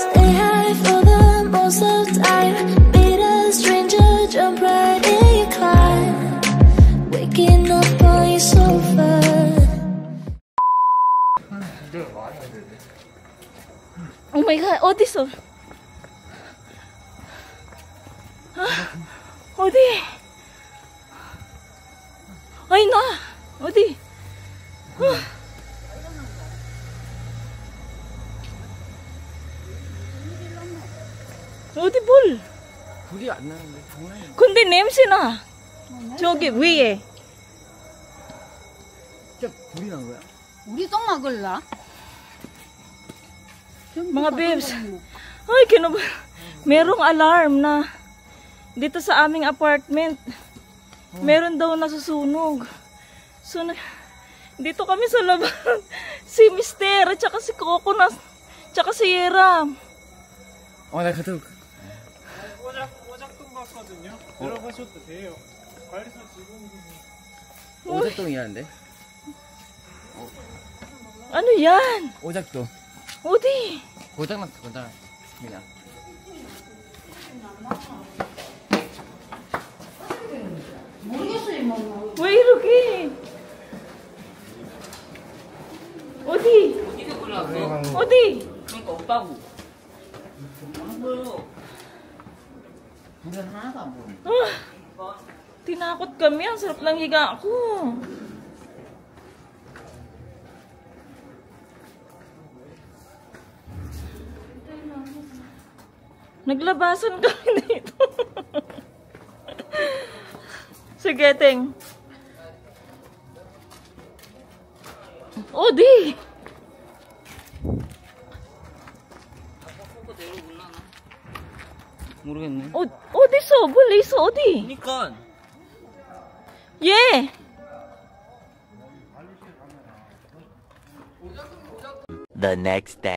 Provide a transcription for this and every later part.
Stay high for the most of time. Meet a stranger, jump right in your climb. Waking up on your sofa. Oh my god, Odis oh. Odi. Ay na, Odi. 어디 볼? 불이 안 나는데 장난이. 근데 냄새나. 저기 위에. 진짜 불이 난 거야? 우리 똥 먹을라? Mga babes. Ay, kinab... Merong alarm na dito sa aming apartment. Meron daw nasusunog. So, dito kami sa labas. Si Mister, at saka si Coco, tsaka si Yeram. 나 가도. 오작동 갔거든요. 들어가셔도 돼요. 관리소 직원분이. 오작동이라는데? Ano yan? 오작동. 어디? 고장났어, 고장. 그냥. 모르겠어요, 뭐. 왜 이렇게? 어디? 어디서 골랐어? 어디? 그러니까 오빠고. 안 보여. 물은 하나도 안 보여. Tinakot kami. Ang sarap lang higa ako. Naglabasan kami dito. Sige, Ting. Odi! 모르겠네. 어디 있어? 원래 있어, 어디? 그니까. 예! The next day.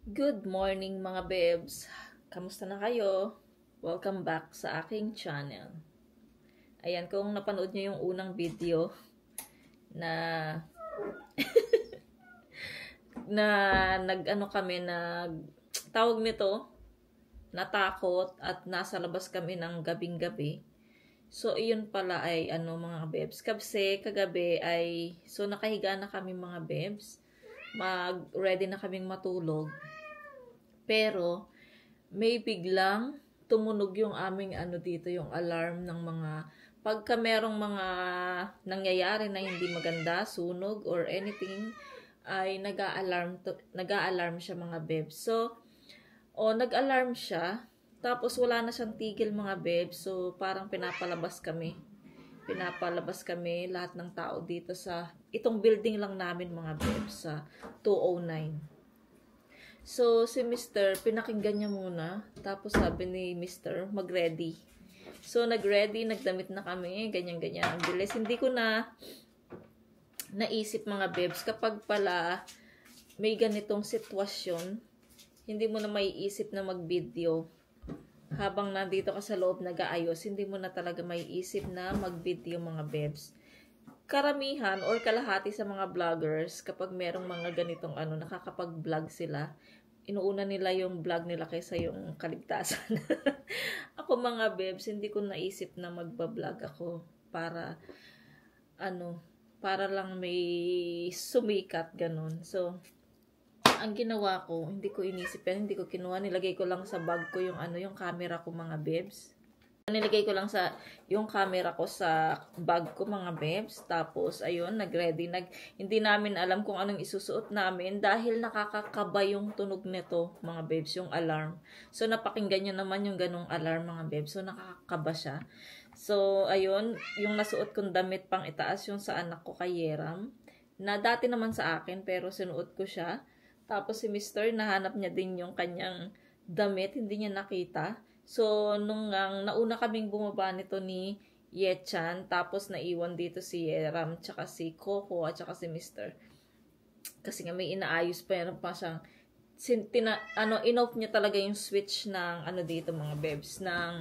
Good morning mga babes. Kamusta na kayo? Welcome back sa aking channel. Ayan, kung napanood nyo yung unang video na nag-ano kami, tawag nito, natakot at nasa labas kami ng gabing-gabi. So, iyon pala ay ano mga bebs. Kasi kagabi ay, so nakahiga na kami mga bebs. Ready na kaming matulog. Pero, may biglang tumunog yung aming ano dito, yung alarm ng mga, pagka merong mga nangyayari na hindi maganda, sunog or anything, ay nag-a-alarm siya mga bebs. So, nag-alarm siya. Tapos wala na siyang tigil mga bebs. So parang pinapalabas kami. Lahat ng tao dito sa itong building lang namin mga bebs sa 209. So si Mr. pinakinggan niya muna. Tapos sabi ni Mr. mag-ready. So nag-ready, nagdamit na kami, ganyan-ganyan. Ang bilis. Hindi ko na naisip mga bebs kapag pala may ganitong sitwasyon, hindi mo na maiisip na mag-video. Habang nandito ka sa loob nag-aayos, hindi mo na talaga maiisip na mag-video mga bebs. Karamihan or kalahati sa mga vloggers, kapag merong mga ganitong nakakapag-vlog sila, inuuna nila yung vlog nila kaysa yung kaligtasan. Ako mga bebs, hindi ko naisip na magba-vlog ako para lang may sumikat, ganun. So, ang ginawa ko, hindi ko inisip yan, hindi ko kinuha, nilagay ko lang sa bag ko yung yung camera ko mga bebs. Nilagay ko lang yung camera ko sa bag ko mga bebs. Tapos, ayun, nag-ready. Hindi namin alam kung anong isusuot namin dahil nakakakaba yung tunog nito mga bebs, yung alarm. So, napakinggan nyo naman yung ganong alarm mga bebs. So, nakakakaba siya. So, ayun, yung nasuot kong damit pang itaas yung sa anak ko kay Yeram, na dati naman sa akin pero sinuot ko siya. Tapos si Mr. nahanap niya din yung kanyang damit, hindi niya nakita. So, nung nauna kaming bumaba nito ni Yechan, tapos naiwan dito si Yeram, tsaka si Coco, at tsaka si Mr. Kasi nga may inaayos pa yan pa siyang, in-off niya talaga yung switch ng dito mga bebs, ng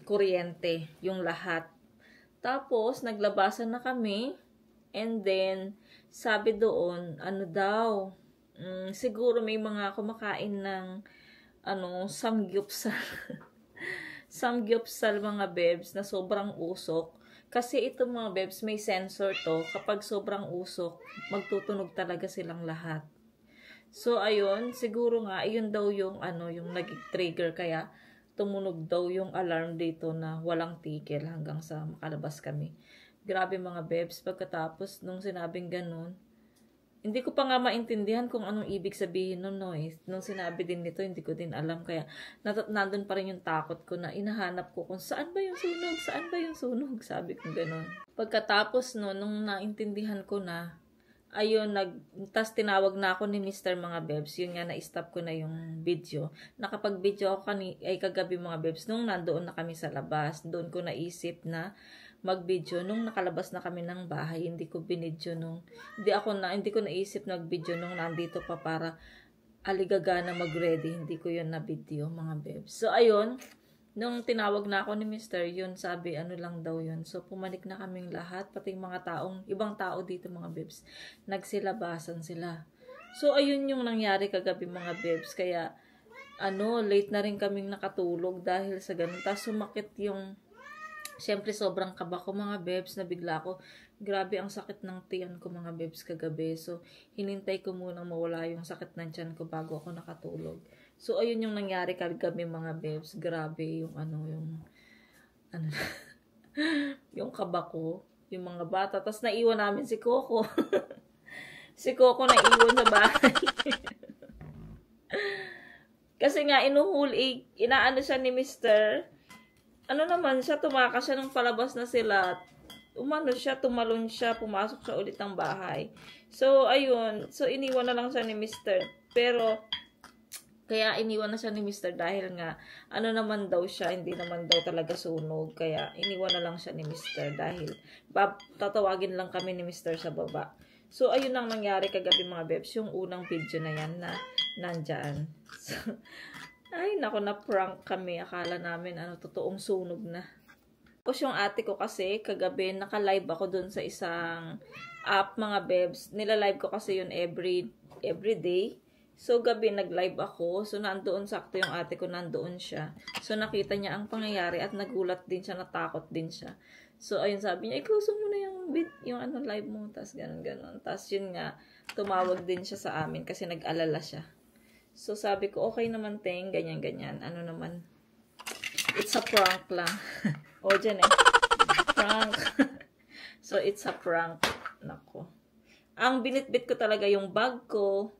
kuryente, yung lahat. Tapos, naglabasan na kami, and then, sabi doon, siguro may mga kumakain ng samgyupsal. Samgyupsal mga bebs na sobrang usok. Kasi ito mga bebs, may sensor to. Kapag sobrang usok, magtutunog talaga silang lahat. So, ayun, siguro nga, ayun daw yung yung nag-trigger, kaya tumunog daw yung alarm dito na walang tigil hanggang sa makalabas kami. Grabe mga bebs, pagkatapos nung sinabing ganun, hindi ko pa nga maintindihan kung anong ibig sabihin nun noise. Nung sinabi din nito, hindi ko din alam. Kaya nandun pa rin yung takot ko na inahanap ko kung saan ba yung sunog, saan ba yung sunog. Sabi ko ganun. Pagkatapos nung naintindihan ko na, ayun, tas tinawag na ako ni Mr. mga bebs. Yun nga, na-stop ko na yung video. Nakapag-video ako kagabi mga bebs, nung nandoon na kami sa labas. Doon ko naisip na mag-video nung nakalabas na kami ng bahay. Hindi ko binidyo hindi ko naisip nag-video nung nandito pa para aligaga na mag-ready. Hindi ko yun na-video mga bebs. So ayun, nung tinawag na ako ni Mr. yun, sabi lang daw yun. So pumanik na kaming lahat, pati mga ibang tao dito mga bebs, nagsilabasan sila. So ayun yung nangyari kagabi mga bebs. Kaya late na rin kaming nakatulog dahil sa ganun. Tapos sumakit yung, siyempre, sobrang kaba ko mga bebs, na bigla ko, grabe ang sakit ng tiyan ko mga bebs kagabi. So, hinintay ko munang mawala yung sakit ng tiyan ko bago ako nakatulog. So, ayun yung nangyari kagabi mga bebs. Grabe yung yung kaba ko, yung mga bata. Tapos naiwan namin si Coco. Si Coco naiwan sa bahay. Kasi nga, inaano siya ni Mr. Tumakas siya nung palabas na sila. Tumalon siya, pumasok siya ulit ng bahay. So, ayun. So, iniwan na lang siya ni Mr. Pero, kaya iniwan na siya ni Mr. dahil nga, naman daw siya, hindi naman daw talaga sunog. Kaya, iniwan na lang siya ni Mr. dahil, tatawagin lang kami ni Mr. sa baba. So, ayun ang nangyari kagabi mga bebs. Yung unang video na yan na nandyan. So, ay, naku, na-prank kami. Akala namin, totoong sunog na. Tapos yung ate ko kasi, kagabi, naka-live ako dun sa isang app, mga bebs. Nila-live ko kasi yun every day. So, gabi nag-live ako. So, nandoon sakto yung ate ko, nandoon siya. So, nakita niya ang pangyayari at nagulat din siya, natakot din siya. So, ayun, sabi niya, i-close mo na yung ano, live mo. Tapos, ganun. Tapos, yun nga, tumawag din siya sa amin kasi nag-alala siya. So, sabi ko, okay naman, Teng, ganyan. Ano naman, it's a prank lang. O, dyan prank. So, it's a prank. Nako. Ang binitbit ko talaga yung bag ko.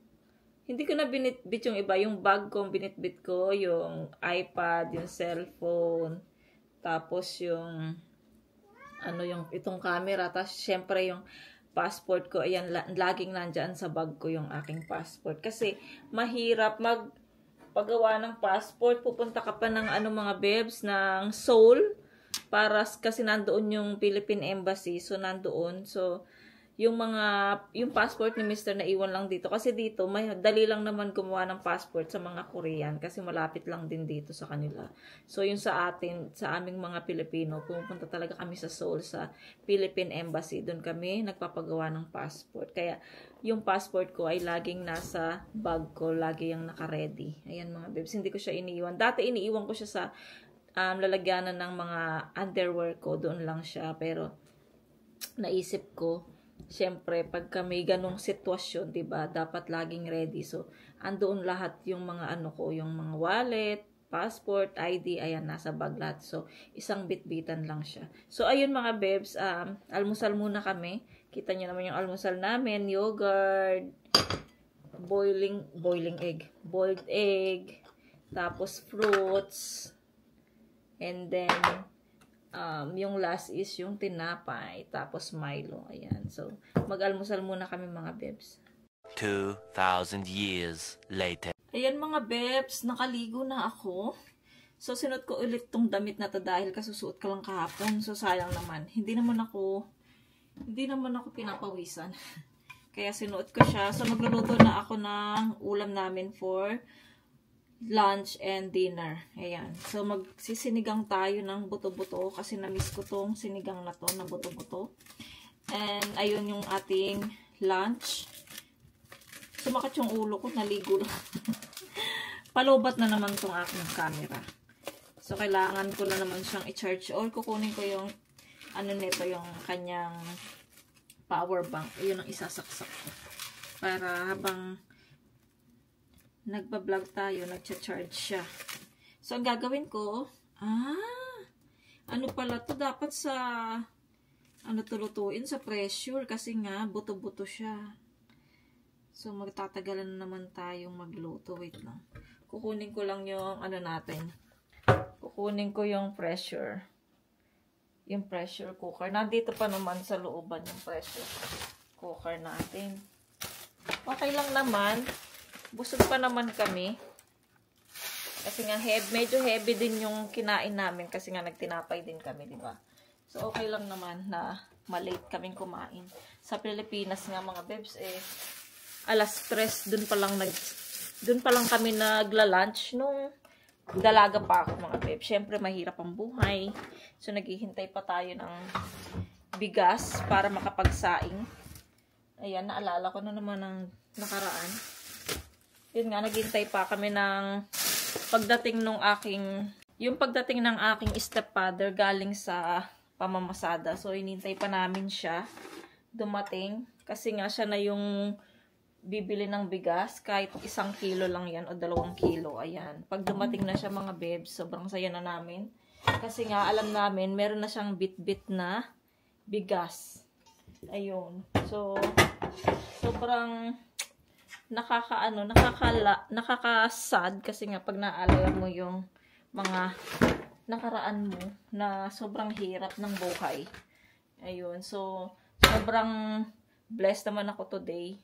Hindi ko na binitbit yung iba. Yung bag ko, binitbit ko, yung iPad, yung cellphone, tapos yung, itong camera, tapos syempre yung passport ko, ayan, laging nandyan sa bag ko yung aking passport. Kasi, mahirap paggawa ng passport, pupunta ka pa ng mga bebs, ng Seoul, kasi nandoon yung Philippine Embassy, so nandoon, so, yung passport ni Mr. na iwan lang dito. Kasi dito, dali lang naman gumawa ng passport sa mga Korean. Kasi malapit lang din dito sa kanila. So, yung sa aming mga Pilipino, pumunta talaga kami sa Seoul, sa Philippine Embassy. Doon kami nagpapagawa ng passport. Kaya, yung passport ko ay laging nasa bag ko. Lagi yung naka-ready. Ayan mga babes, hindi ko siya iniiwan. Dati iniiwan ko siya sa lalagyanan ng mga underwear ko. Doon lang siya. Pero, naisip ko, siyempre, pagka may ganong sitwasyon, diba, dapat laging ready. So, andoon lahat yung mga yung mga wallet, passport, ID, ayan, nasa bag lahat. So, isang bitbitan lang siya. So, ayun mga bebs, almusal muna kami. Kita nyo naman yung almusal namin, yogurt, boiled egg, tapos fruits, and then, yung last is yung tinapay, tapos Milo. Ayan. So, mag-almusal muna kami mga bebs. 2,000 years later. Ayan mga bebs, nakaligo na ako. So, sinuot ko ulit tong damit na to dahil kasusuot ka lang kahapon. So, sayang naman. Hindi naman ako pinapawisan. Kaya sinuot ko siya. So, magluluto na ako ng ulam namin for lunch and dinner. Ayan. So, magsisinigang tayo ng buto-buto kasi na-miss ko tong sinigang na to na buto-buto. And, ayun yung ating lunch. Sumakit yung ulo ko. Naligo lang. Palobat na naman tong aking camera. So, kailangan ko na naman siyang i-charge. Or, kukunin ko yung nito, yung kanyang power bank. Ayun ang isasaksak ko. Para habang nagbablog tayo, nagcha-charge siya. So, ang gagawin ko, ano pala to? Dapat sa, lutuin sa pressure kasi nga, buto-buto siya. So, magtatagalan na naman tayong magluto. Wait lang. Kukunin ko lang yung, natin. Kukunin ko yung pressure. Yung pressure cooker. Nandito pa naman sa looban yung pressure cooker natin. Okay lang naman. Busog pa naman kami. Kasi nga medyo heavy din yung kinain namin kasi nga nagtinapay din kami, di ba? So okay lang naman na malate kaming kumain. Sa Pilipinas nga mga bebs alas 3 dun pa lang kami nagla-lunch nung dalaga pa ako mga bebs. Syempre mahirap ang buhay. So naghihintay pa tayo ng bigas para makapagsaing. Ayan, naalala ko na naman ng nakaraan. Yun nga, naghintay pa kami ng pagdating ng aking stepfather galing sa pamamasada. So, inintay pa namin siya dumating. Kasi nga, siya na yung bibili ng bigas. Kahit 1 kilo lang yan o 2 kilo. Ayan. Pag dumating na siya mga bebs, sobrang saya na namin. Kasi nga, alam namin, meron na siyang bit-bit na bigas. Ayun. So, sobrang nakakasad kasi nga pag naalala mo yung mga nakaraan mo na sobrang hirap ng buhay. Ayun. So, sobrang blessed naman ako today.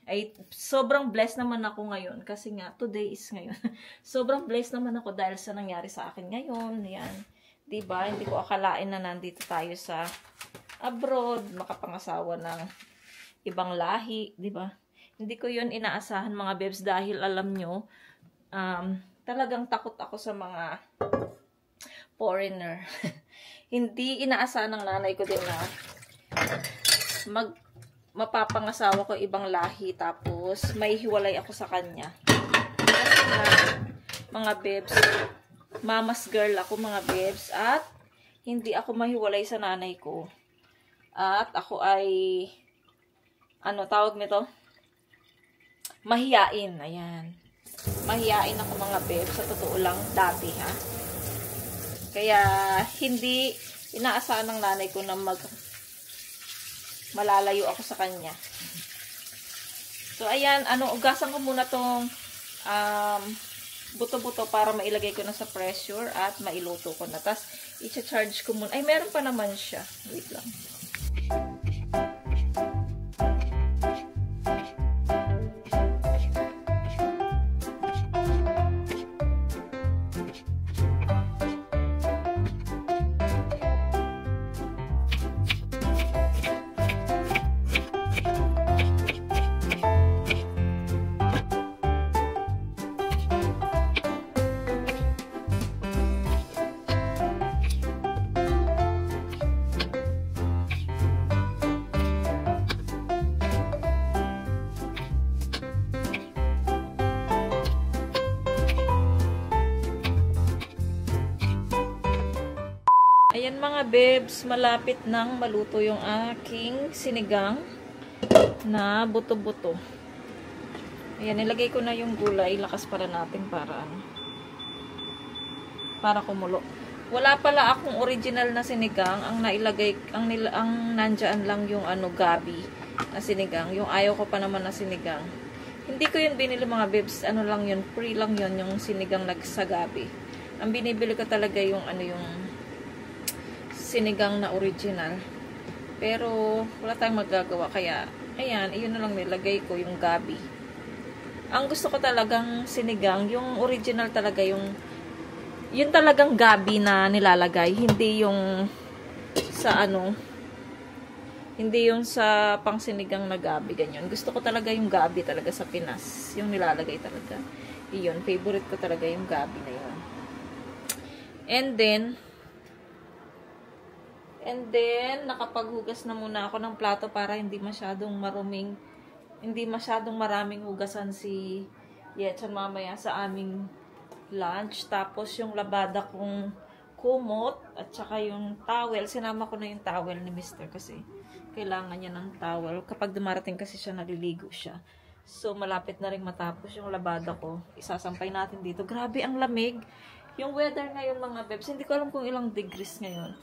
Sobrang blessed naman ako ngayon kasi nga today is ngayon. Sobrang blessed naman ako dahil sa nangyari sa akin ngayon. Yan. Diba? Hindi ko akalain na nandito tayo sa abroad, makapangasawa ng ibang lahi, diba? Hindi ko yun inaasahan mga bebs dahil alam nyo, talagang takot ako sa mga foreigner. Hindi inaasahan ng nanay ko din na mapapangasawa ko ibang lahi tapos may hiwalay ako sa kanya. mga bebs. Mama's girl ako, mga bebs. At hindi ako mahiwalay sa nanay ko. At ako ay, ano tawag nito? Mahiyain. Ayan. Mahiyain ako, mga bebs. Sa totoo lang, dati, ha? Kaya, hindi inaasahan ng nanay ko na malalayo ako sa kanya. So, ayan, ugasan ko muna tong buto-buto para mailagay ko na sa pressure at mailuto ko na. Tapos, i-charge ko muna. Ay, meron pa naman siya. Wait lang. Ayan, mga bebs, malapit nang maluto yung aking sinigang na buto-buto. Ayan, nilagay ko na yung gulay. Lakas para natin para kumulo. Wala pala akong original na sinigang. Ang nailagay, ang nandyan lang yung gabi na sinigang. Yung ayaw ko pa naman na sinigang. Hindi ko yun binili, mga bebs. Ano lang yun, free lang yun, yung sinigang sa gabi. Ang binibili ko talaga yung yung sinigang na original. Pero wala tayong magagawa, kaya ayan, iyon na lang nilagay ko, yung gabi. Ang gusto ko talagang sinigang, yung original talaga, yung talagang gabi na nilalagay, hindi yung sa hindi yung sa pang sinigang na gabi, ganyan. Gusto ko talaga yung gabi talaga sa Pinas, yung nilalagay talaga. Iyon, favorite ko talaga yung gabi na yun. And then, nakapaghugas na muna ako ng plato para hindi masyadong maraming hugasan si Yetchan mamaya sa aming lunch. Tapos, yung labada kong kumot at saka yung towel. Sinama ko na yung towel ni Mr. kasi kailangan niya ng towel. Kapag dumarating kasi siya, naliligo siya. So, malapit na rin matapos yung labada ko. Isasampay natin dito. Grabe, ang lamig. Yung weather ngayon, mga bebs, hindi ko alam kung ilang degrees ngayon.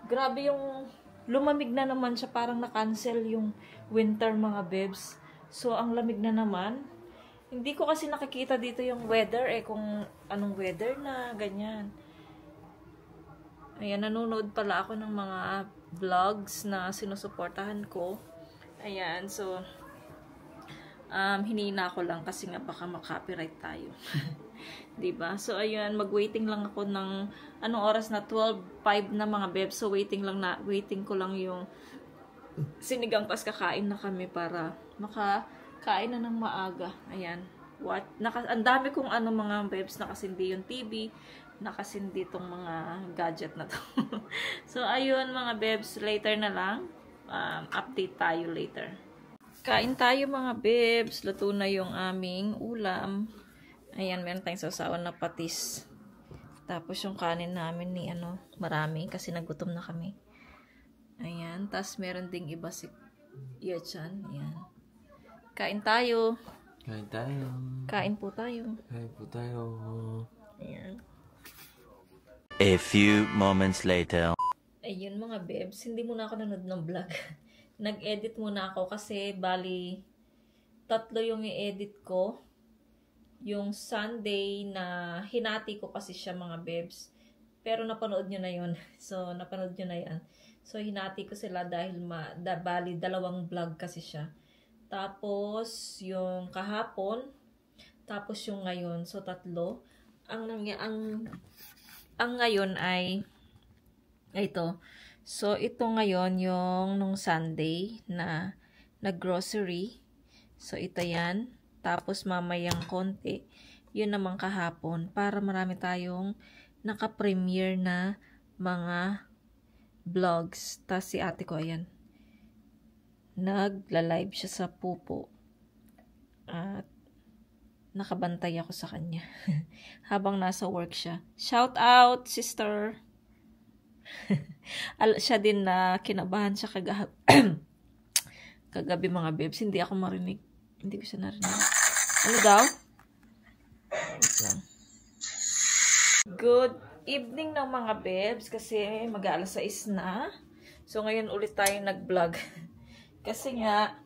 Grabe yung lumamig na naman siya, parang na-cancel yung winter, mga bebs. So, ang lamig na naman. Hindi ko kasi nakikita dito yung weather kung anong weather na, ganyan. Ayan, nanonood pala ako ng mga vlogs na sinusuportahan ko. Ayan, so, hinina ko lang kasi nga baka makopyright tayo. Diba? So, ayun, mag-waiting lang ako ng, anong oras na? 12:05 na, mga bebs. So, waiting ko lang yung sinigang, pas kakain na kami para makakain na ng maaga. Ayan. Ang dami kong mga bebs, nakasindi yung TV, nakasindi tong mga gadget na to. So, ayun, mga bebs, later na lang. Update tayo later. Kain tayo, mga bebs. Luto na yung aming ulam. Ayan, meron tayong sasawan na patis. Tapos yung kanin namin ni marami kasi nagutom na kami. Ayan, tas meron ding iba si Yetchan. Ayan. Kain tayo. Kain tayo. Kain po tayo. Kain po tayo. Ayan. A few moments later. Ayun, mga bebs, hindi muna ako nanood ng vlog. Nag-edit muna ako kasi bali 3 yung i-edit ko. Yung Sunday na hinati ko kasi siya, mga bebs. Pero napanood nyo na yun. So, napanood nyo na yan. So, hinati ko sila dahil bali 2 vlog kasi siya. Tapos, yung kahapon. Tapos, yung ngayon. So, 3. Ang ngayon ay ito. So, ito ngayon yung nung Sunday na nag-grocery. So, ito yan. Tapos, mamayang konti. Yun naman kahapon. Para marami tayong naka-premiere na mga vlogs. Tapos, si ate ko, ayan. Nagla-live siya sa pupo. At, nakabantay ako sa kanya. Habang nasa work siya. Shout out, sister! Siya din na kinabahan siya kagabi mga bebs. Hindi ako marinig. Hindi ko siya narinig. Ano daw? Wait lang. Good evening ng mga bebs. Kasi mag-aalas 6 na. So ngayon ulit tayo nag-vlog. Kasi nga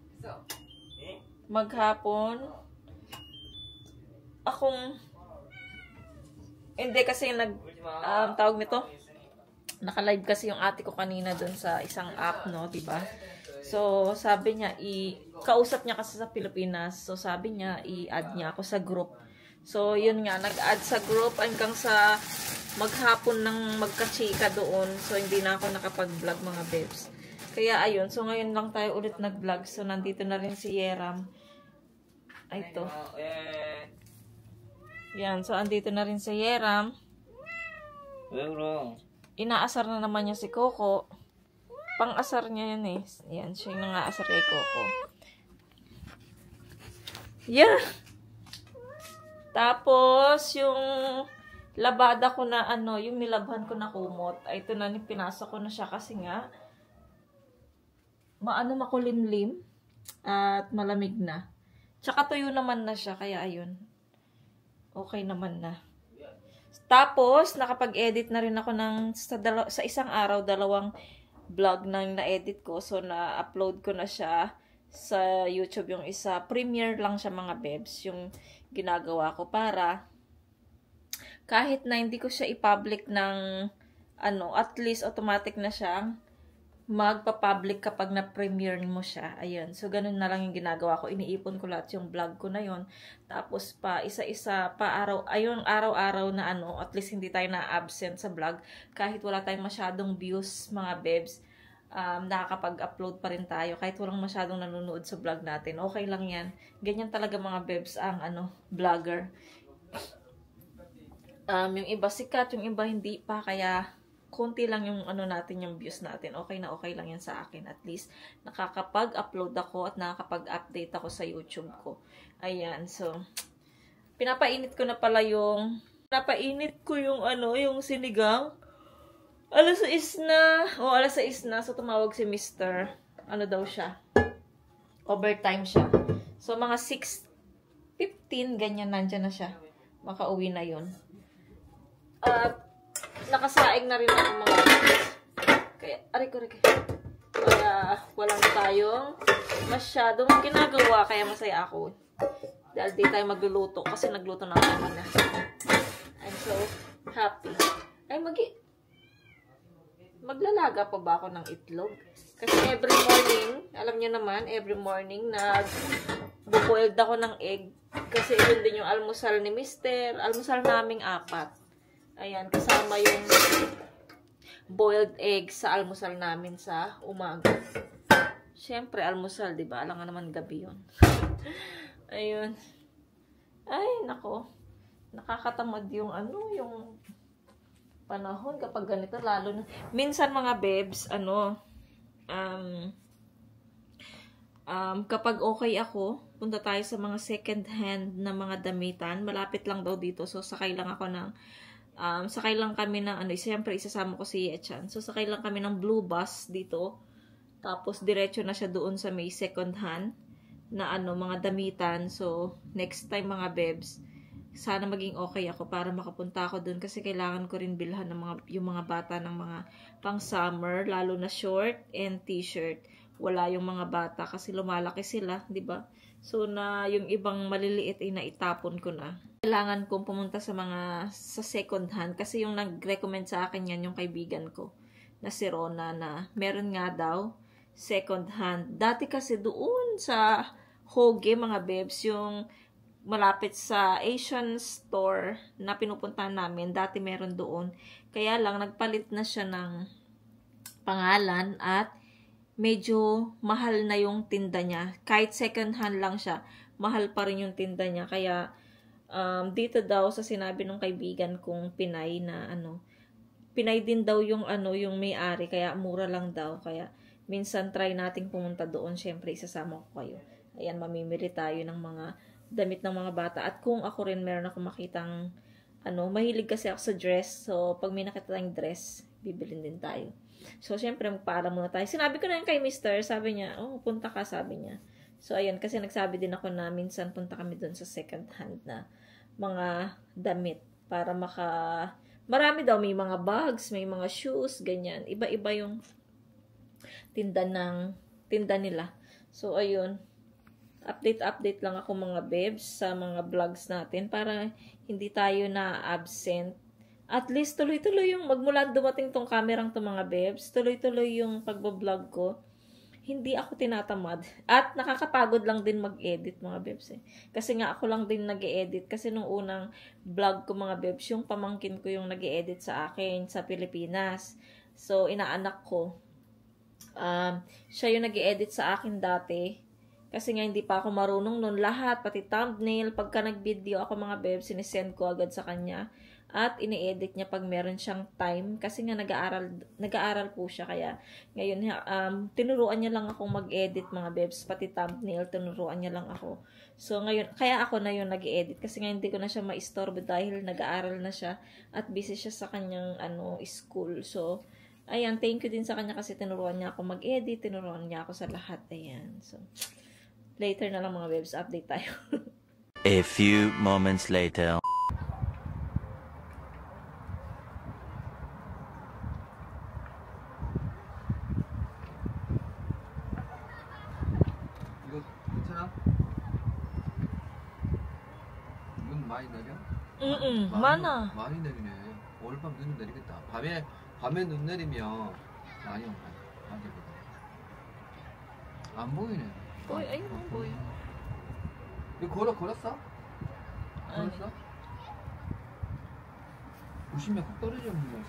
maghapon akong hindi kasi tawag nito, naka-live kasi yung ate ko kanina dun sa isang app, no, diba? So sabi niya kausap niya kasi sa Pilipinas, so sabi niya i-add niya ako sa group. So yun nga, nag-add sa group hanggang sa maghapon ng magka-chika doon. So hindi na ako nakapag-vlog mga bebs. Kaya ayun, so ngayon lang tayo ulit nag-vlog. So nandito na rin si Yeram. Ay, ito. Yan, so andito na rin si Yeram. Inaasar na naman niya si Coco. Pang-asar niya yan eh. Yan, siya yung nangaasar kay Coco. Yeah! Tapos, yung labada ko na yung nilabhan ko na kumot, ay ito na, pinasok ko na siya kasi nga, makulimlim at malamig na. Tsaka tuyo naman na siya, kaya ayun. Okay naman na. Tapos, nakapag-edit na rin ako sa isang araw, 2 vlog nang na-edit ko. So, na-upload ko na siya sa YouTube yung isa. Premiere lang siya mga bebs, yung ginagawa ko para kahit na hindi ko siya i-public ng at least automatic na siyang magpa-public kapag na-premiere mo siya. Ayun. So, ganun na lang yung ginagawa ko. Iniipon ko lahat yung vlog ko na yon. Tapos, pa isa-isa, araw-araw na at least hindi tayo na-absent sa vlog. Kahit wala tayong masyadong views, mga bebs, nakakapag-upload pa rin tayo. Kahit walang masyadong nanonood sa vlog natin. Okay lang yan. Ganyan talaga mga bebs ang, vlogger. Yung iba sikat, yung iba hindi pa, kaya konti lang yung natin, yung views natin. Okay na okay lang yan sa akin. At least, nakakapag-upload ako at nakakapag-update ako sa YouTube ko. Ayan. So, pinapainit ko yung sinigang. Alas 6 na. So, tumawag si Mr. Daw siya? Overtime siya. So, mga 6:15, ganyan, nandyan na siya. Makauwi na yun. Nakasaing na rin ako mga kaya, kaya wala na tayong masyadong ginagawa, kaya masaya ako dahil di tayo magluluto kasi nagluto na ako na. I'm so happy. Ay, maglalaga pa ba ako ng itlog? Kasi every morning, alam niyo naman, every morning nag-boiled ako ng egg kasi yun din yung almusal ni Mr. Almusal naming 4. Ayan, kasama yung boiled egg sa almusal namin sa umaga. Siyempre, almusal, diba? Alam nga naman gabi yun. Ayun. Ay, nako. Nakakatamad yung yung panahon kapag ganito, lalo na. Minsan mga bebs, kapag okay ako, punta tayo sa mga second hand na mga damitan. Malapit lang daw dito. So, sakay lang kami ng siyempre isasama ko si Yechan. So, sakay lang kami ng blue bus dito. Tapos, diretso na siya doon sa may second hand na mga damitan. So, next time mga bebs, sana maging okay ako para makapunta ako doon kasi kailangan ko rin bilhan ng yung mga bata ng mga pang summer, lalo na short and t-shirt. Wala yung mga bata kasi lumalaki sila, 'di ba? So na yung ibang maliliit ay naitapon ko na. Kailangan kong pumunta sa second hand kasi yung nag-recommend sa akin yan yung kaibigan ko na si Rona na meron nga daw second hand. Dati kasi doon sa Hoge mga bebs, yung malapit sa Asian store na pinupuntahan namin, dati meron doon. Kaya lang nagpalit na siya ng pangalan at medyo mahal na yung tinda niya. Kahit second hand lang siya, mahal pa rin yung tinda niya. Kaya dito daw sa sinabi ng kaibigan kong Pinay na Pinay din daw yung yung may-ari, kaya mura lang daw. Kaya minsan try nating pumunta doon. Syempre isasama ko kayo. Ayan, mamimili tayo ng mga damit ng mga bata. At kung ako rin meron ako makitang mahilig kasi ako sa dress. So, pag may nakita tayong dress, bibilin din tayo. So, syempre, magpaalam muna tayo. Sinabi ko na yun kay Mr. Sabi niya, punta ka, sabi niya. So, ayan, kasi nagsabi din ako na minsan punta kami doon sa second hand na mga damit para marami daw, may mga bags, may mga shoes, ganyan. Iba-iba yung tinda nila. So, ayun. Update lang ako mga babes sa mga vlogs natin para hindi tayo na-absent. At least, tuloy-tuloy yung magmula dumating tong kamerang to mga babes. Tuloy-tuloy yung pagbablog ko. Hindi ako tinatamad. At nakakapagod lang din mag-edit mga babes. Kasi nga ako lang din nag-edit. Kasi nung unang vlog ko mga babes, yung pamangkin ko yung nag-edit sa akin sa Pilipinas. So, inaanak ko. Siya yung nag-edit sa akin dati. Kasi nga hindi pa ako marunong nun lahat, pati thumbnail. Pagka nag-video ako mga babes, sinesend ko agad sa kanya. At ini-edit niya pag meron siyang time. Kasi nga nag-aaral po siya. Kaya ngayon, tinuruan niya lang akong mag-edit mga babes. Pati thumbnail, tinuruan niya lang ako. So ngayon, kaya ako na yung nag-edit. Kasi nga hindi ko na siya maistorbo dahil nag-aaral na siya. At busy siya sa kanyang school. So, ayan, thank you din sa kanya kasi tinuruan niya ako mag-edit. Tinuruan niya ako sa lahat. Ayan, so later na lang mga babes, update tayo. A few moments later. 이거 괜찮아? 눈 많이 내려? 많아. 많이 내리네. 오늘 밤 눈이 내리겠다. 밤에 눈 내리면 많이 온다. 안 보이네. Boy, ayun boy. 이거 걸었어? 걸었어? 보시면 확 떨어져 있는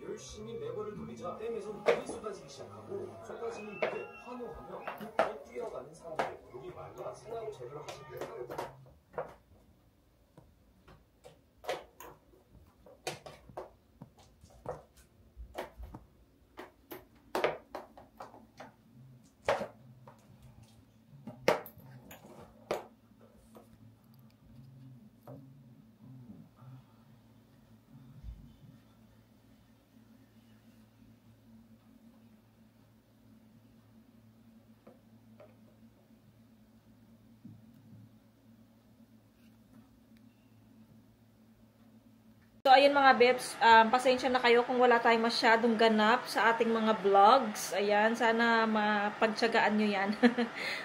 열심히 레버를 돌리자 댐에서 물이 쏟아지기 시작하고 쏟아지는 물에 환호하며 더 뛰어가는 사람들. 우리 말과 생각을 제대로 하시길 바랍니다. So, ayun mga babes, pasensya na kayo kung wala tayong masyadong ganap sa ating mga vlogs. Ayan, sana mapagtsagaan nyo yan.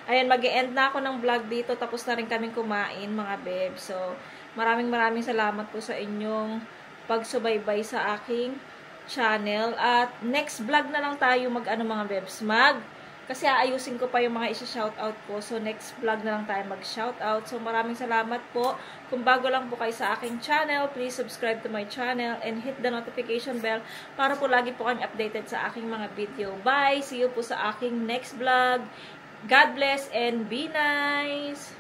Ayan, mag-e-end na ako ng vlog dito. Tapos na rin kaming kumain mga babes. So, maraming salamat po sa inyong pagsubaybay sa aking channel. At next vlog na lang tayo mga babes. Kasi aayusin ko pa yung mga isa-shoutout ko. So, next vlog na lang tayo mag-shoutout. So, maraming salamat po. Kung bago lang po kayo sa aking channel, please subscribe to my channel and hit the notification bell para po lagi po kayong updated sa aking mga video. Bye! See you po sa aking next vlog. God bless and be nice!